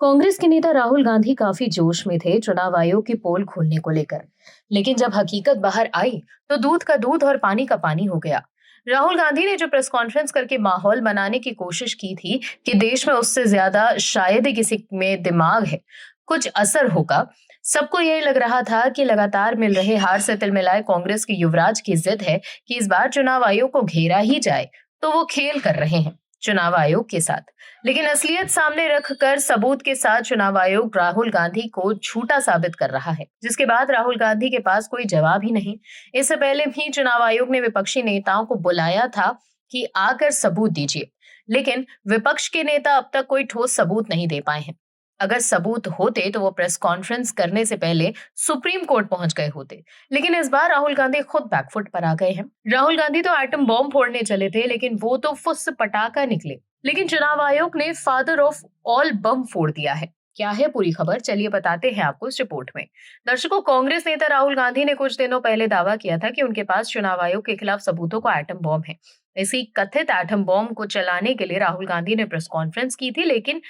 कांग्रेस के नेता राहुल गांधी काफी जोश में थे चुनाव आयोग की पोल खोलने को लेकर। लेकिन जब हकीकत बाहर आई तो दूध का दूध और पानी का पानी हो गया। राहुल गांधी ने जो प्रेस कॉन्फ्रेंस करके माहौल बनाने की कोशिश की थी कि देश में उससे ज्यादा शायद ही किसी में दिमाग है, कुछ असर होगा। सबको यही लग रहा था कि लगातार मिल रहे हार से तिलमिलाए कांग्रेस के युवराज की जिद है कि इस बार चुनाव आयोग को घेरा ही जाए, तो वो खेल कर रहे हैं चुनाव आयोग के साथ। लेकिन असलियत सामने रखकर सबूत के साथ चुनाव आयोग राहुल गांधी को झूठा साबित कर रहा है, जिसके बाद राहुल गांधी के पास कोई जवाब ही नहीं। इससे पहले भी चुनाव आयोग ने विपक्षी नेताओं को बुलाया था कि आकर सबूत दीजिए, लेकिन विपक्ष के नेता अब तक कोई ठोस सबूत नहीं दे पाए हैं। अगर सबूत होते तो वो प्रेस कॉन्फ्रेंस करने से पहले सुप्रीम कोर्ट पहुंच गए होते। लेकिन इस बार राहुल गांधी खुद बैकफुट पर आ गए हैं। राहुल गांधी तो एटम बॉम्ब फोड़ने चले थे, लेकिन वो तो फुस पटाखा निकले। लेकिन चुनाव आयोग ने फादर ऑफ ऑल बम फोड़ दिया है। क्या है पूरी खबर, चलिए बताते हैं आपको इस रिपोर्ट में। दर्शकों, कांग्रेस नेता राहुल गांधी ने कुछ दिनों पहले दावा किया था कि उनके पास चुनाव आयोग के खिलाफ सबूतों का एटम बॉम्ब है। इसी कथित एटम बॉम्ब को चलाने के लिए राहुल गांधी ने प्रेस कॉन्फ्रेंस की थी, लेकिन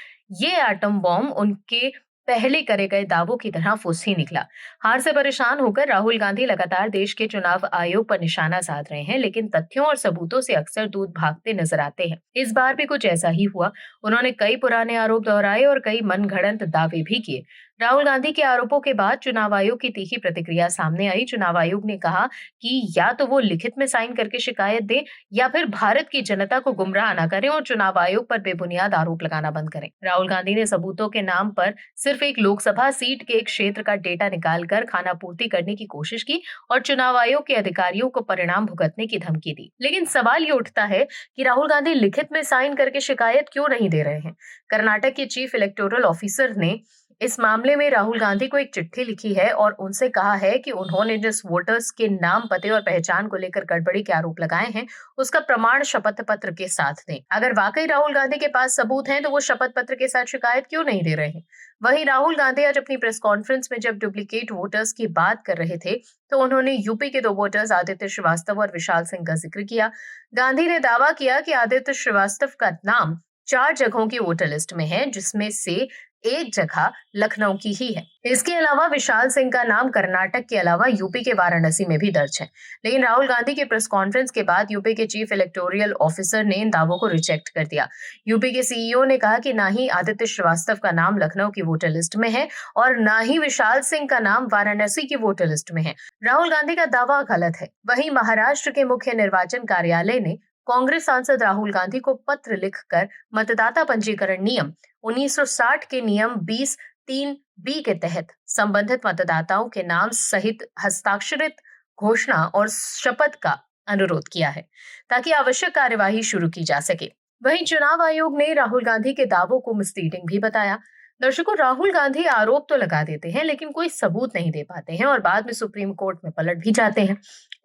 ये एटम बॉम्ब उनके पहले करे गए दावों की तरह फुस ही निकला। हार से परेशान होकर राहुल गांधी लगातार देश के चुनाव आयोग पर निशाना साध रहे हैं, लेकिन तथ्यों और सबूतों से अक्सर दूध भागते नजर आते हैं। इस बार भी कुछ ऐसा ही हुआ। उन्होंने कई पुराने आरोप दोहराए और कई मनगढ़ंत दावे भी किए। राहुल गांधी के आरोपों के बाद चुनाव आयोग की तीखी प्रतिक्रिया सामने आई। चुनाव आयोग ने कहा कि या तो वो लिखित में साइन करके शिकायत दे या फिर भारत की जनता को गुमराह न करें और चुनाव आयोग पर बेबुनियाद आरोप लगाना बंद करें। राहुल गांधी ने सबूतों के नाम पर सिर्फ एक लोकसभा सीट के एक क्षेत्र का डेटा निकालकर खाना पूर्ति करने की कोशिश की और चुनाव आयोग के अधिकारियों को परिणाम भुगतने की धमकी दी। लेकिन सवाल ये उठता है कि राहुल गांधी लिखित में साइन करके शिकायत क्यों नहीं दे रहे हैं। कर्नाटक के चीफ इलेक्टोरल ऑफिसर ने इस मामले में राहुल गांधी को एक चिट्ठी लिखी है और उनसे कहा है कि उन्होंने जिस वोटर्स के नाम, पते और पहचान को लेकर गड़बड़ी के आरोप लगाए हैं, उसका प्रमाण शपथ पत्र के साथ दें। अगर वाकई राहुल गांधी के पास सबूत हैं, तो वो शपथ पत्र के साथ शिकायत क्यों नहीं दे रहे हैं। वहीं राहुल गांधी आज अपनी प्रेस कॉन्फ्रेंस में जब डुप्लीकेट वोटर्स की बात कर रहे थे, तो उन्होंने यूपी के 2 वोटर्स आदित्य श्रीवास्तव और विशाल सिंह का जिक्र किया। गांधी ने दावा किया कि आदित्य श्रीवास्तव का नाम 4 जगहों की वोटर लिस्ट में है, जिसमें से एक जगह लखनऊ की ही है। इसके अलावा विशाल सिंह का नाम कर्नाटक के अलावा यूपी के वाराणसी में भी दर्ज है। लेकिन राहुल गांधी के प्रेस कॉन्फ्रेंस के बाद यूपी के चीफ इलेक्टोरल ऑफिसर ने इन दावों को रिजेक्ट कर दिया। यूपी के सीईओ ने कहा कि ना ही आदित्य श्रीवास्तव का नाम लखनऊ की वोटर लिस्ट में है और ना ही विशाल सिंह का नाम वाराणसी की वोटर लिस्ट में है। राहुल गांधी का दावा गलत है। वहीं महाराष्ट्र के मुख्य निर्वाचन कार्यालय ने कांग्रेस सांसद राहुल गांधी को पत्र लिखकर मतदाता पंजीकरण नियम 1960 के नियम 20(3)(b) के तहत संबंधित मतदाताओं के नाम सहित हस्ताक्षरित घोषणा और शपथ का अनुरोध किया है, ताकि आवश्यक कार्यवाही शुरू की जा सके। वहीं चुनाव आयोग ने राहुल गांधी के दावों को मिसलीडिंग भी बताया। दर्शकों, राहुल गांधी आरोप तो लगा देते हैं, लेकिन कोई सबूत नहीं दे पाते हैं और बाद में सुप्रीम कोर्ट में पलट भी जाते हैं।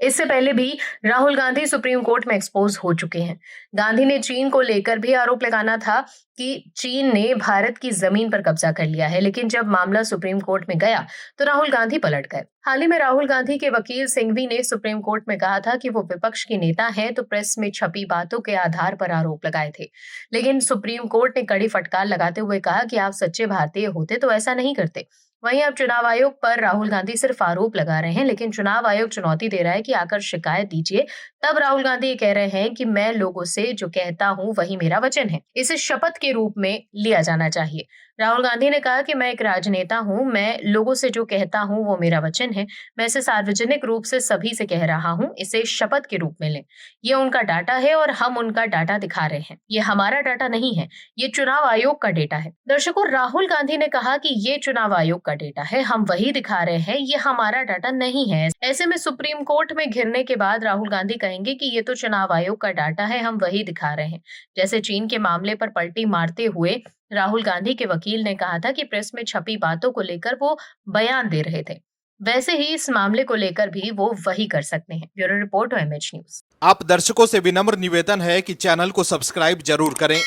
इससे पहले भी राहुल गांधी सुप्रीम कोर्ट में एक्सपोज हो चुके हैं। गांधी ने चीन को लेकर भी आरोप लगाना था कि चीन ने भारत की जमीन पर कब्जा कर लिया है, लेकिन जब मामला सुप्रीम कोर्ट में गया तो राहुल गांधी पलट गए। हाल ही में राहुल गांधी के वकील सिंघवी ने सुप्रीम कोर्ट में कहा था कि वो विपक्ष के नेता हैं, तो प्रेस में छपी बातों के आधार पर आरोप लगाए थे। लेकिन सुप्रीम कोर्ट ने कड़ी फटकार लगाते हुए कहा कि आप सच्चे भारतीय होते तो ऐसा नहीं करते। वहीं अब चुनाव आयोग पर राहुल गांधी सिर्फ आरोप लगा रहे हैं, लेकिन चुनाव आयोग चुनौती दे रहा है कि आकर शिकायत दीजिए। तब राहुल गांधी ये कह रहे हैं कि मैं लोगों से जो कहता हूं वही मेरा वचन है। इसे शपथ के रूप में लिया जाना चाहिए। राहुल गांधी ने कहा कि मैं एक राजनेता हूं, मैं लोगों से जो कहता हूं वो मेरा वचन है। मैं इसे सार्वजनिक रूप से सभी से कह रहा हूं, इसे शपथ के रूप में लें। ये उनका डाटा है और हम उनका डाटा दिखा रहे हैं। ये हमारा डाटा नहीं है, ये चुनाव आयोग का डेटा है। दर्शकों, राहुल गांधी ने कहा कि ये चुनाव आयोग का डेटा है, हम वही दिखा रहे हैं, ये हमारा डाटा नहीं है। ऐसे में सुप्रीम कोर्ट में घिरने के बाद राहुल गांधी कहेंगे कि ये तो चुनाव आयोग का डाटा है, हम वही दिखा रहे हैं। जैसे चीन के मामले पर पलटी मारते हुए राहुल गांधी के वकील ने कहा था कि प्रेस में छपी बातों को लेकर वो बयान दे रहे थे, वैसे ही इस मामले को लेकर भी वो वही कर सकते हैं। Bureau report, OMH news. आप दर्शकों से विनम्र निवेदन है कि चैनल को सब्सक्राइब जरूर करें